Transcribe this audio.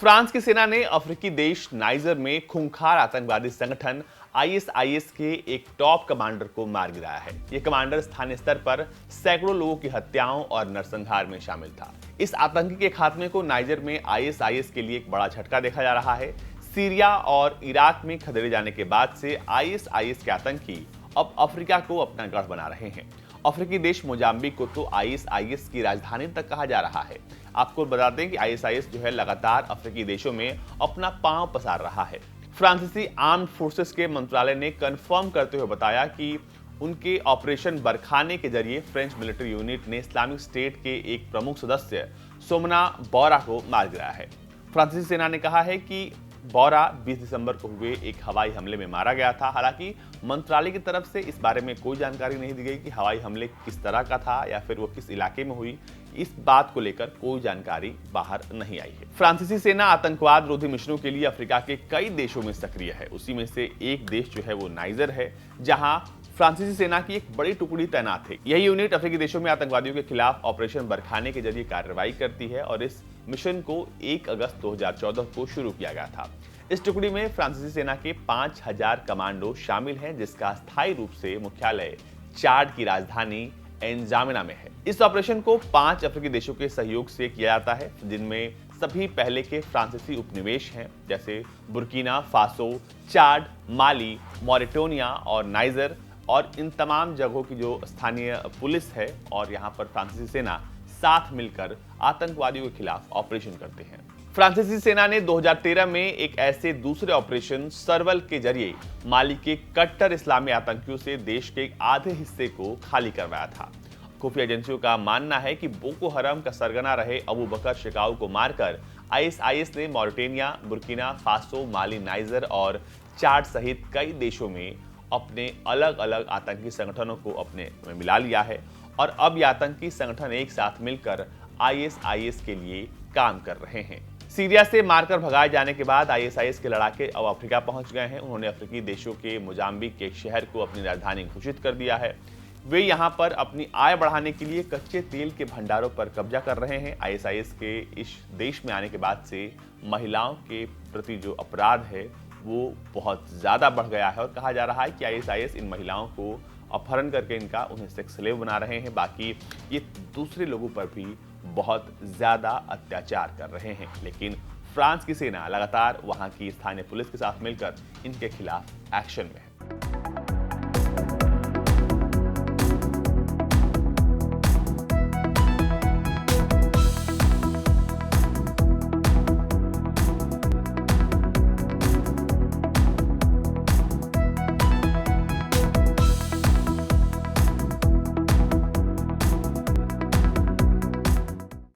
France की सेना ने अफ्रीकी देश नाइजर में खूंखार आतंकवादी संगठन आईएसआईएस के एक टॉप कमांडर को मार गिराया है। यह कमांडर स्थानीय स्तर पर सैकड़ों लोगों की हत्याओं और नरसंहार में शामिल था। इस आतंकी के खात्मे को नाइजर में आईएसआईएस के लिए एक बड़ा झटका देखा जा रहा है। सीरिया और इराक में खदेड़े जाने के बाद से आईएसआईएस के आतंकी अब अफ्रीका को अपना गढ़ बना रहे हैं। अफ्रीकी देश मोजाम्बिक को तो आईएसआईएस की राजधानी तक कहा जा रहा है। आपको बता दें कि आईएसआईएस जो है लगातार अफ्रीकी देशों में अपना पांव पसार रहा है। फ्रांसीसी आर्म्ड फोर्सेस के मंत्रालय ने कंफर्म करते हुए बताया कि उनके ऑपरेशन बरखाने के जरिए फ्रेंच मिलिट्री यूनिट ने इस्लामिक स्टेट के एक प्रमुख सदस्य सोमना बोरा को मार गिराया है। फ्रांसीसी सेना ने कहा है कि बोरा 20 दिसंबर को हुए एक हवाई हमले में मारा गया था। हालांकि मंत्रालय की तरफ से इस बारे में कोई जानकारी नहीं दी गई कि हवाई हमले किस तरह का था या फिर वो किस इलाके में हुई। इस बात को लेकर कोई जानकारी बाहर नहीं आई है। फ्रांसीसी सेना आतंकवाद रोधी मिशनों के लिए अफ्रीका के कई देशों में सक्रिय है। उसी में से एक देश जो है वो नाइजर है, जहां फ्रांसीसी सेना की एक बड़ी टुकड़ी तैनात है। यही यूनिट अफ्रीकी देशों में आतंकवादियों के खिलाफ ऑपरेशन बरखाने के जरिए कार्रवाई करती है और इस मिशन को 1 अगस्त 2014 को शुरू किया गया था। इस टुकड़ी में फ्रांसीसी सेना के 5000 कमांडो शामिल हैं, जिसका स्थायी रूप से मुख्यालय चाड की राजधानी एनजामिना में है। इस ऑपरेशन को 5 अफ्रीकी देशों के सहयोग से किया जाता है, जिनमें सभी पहले के फ्रांसीसी उपनिवेश हैं, जैसे बुर्किना फासो, चाड, माली, मॉरिटानिया और नाइजर। और इन तमाम जगहों की जो स्थानीय पुलिस है और यहाँ पर फ्रांसीसी सेना साथ मिलकर आतंकवादियों के खिलाफ ऑपरेशन करते हैं। फ्रांसीसी सेना ने 2013 में एक ऐसे दूसरे ऑपरेशन सरवल के जरिए माली के कट्टर इस्लामी आतंकियों से देश के एक आधे हिस्से को खाली करवाया था। खुफिया एजेंसियों का मानना है कि बोको हराम का सरगना रहे अबू बकर शिकाऊ को मारकर आईएसआईएस ने मॉरिटानिया, बुर्किना फासो, माली, नाइजर और चाड सहित कई देशों में अपने अलग अलग आतंकी संगठनों को अपने में मिला लिया है और अब ये आतंकी संगठन एक साथ मिलकर आईएसआईएस के लिए काम कर रहे हैं। सीरिया से मारकर भगाए जाने के बाद आईएसआईएस के लड़ाके अब अफ्रीका पहुंच गए हैं। उन्होंने अफ्रीकी देशों के मोजाम्बिक के एक शहर को अपनी राजधानी घोषित कर दिया है। वे यहां पर अपनी आय बढ़ाने के लिए कच्चे तेल के भंडारों पर कब्जा कर रहे हैं। आईएसआईएस के इस देश में आने के बाद से महिलाओं के प्रति जो अपराध है वो बहुत ज़्यादा बढ़ गया है और कहा जा रहा है कि आईएसआईएस इन महिलाओं को अपहरण करके उन्हें सेक्स स्लेव बना रहे हैं। बाकी ये दूसरे लोगों पर भी बहुत ज़्यादा अत्याचार कर रहे हैं। लेकिन फ्रांस की सेना लगातार वहाँ की स्थानीय पुलिस के साथ मिलकर इनके खिलाफ एक्शन में है।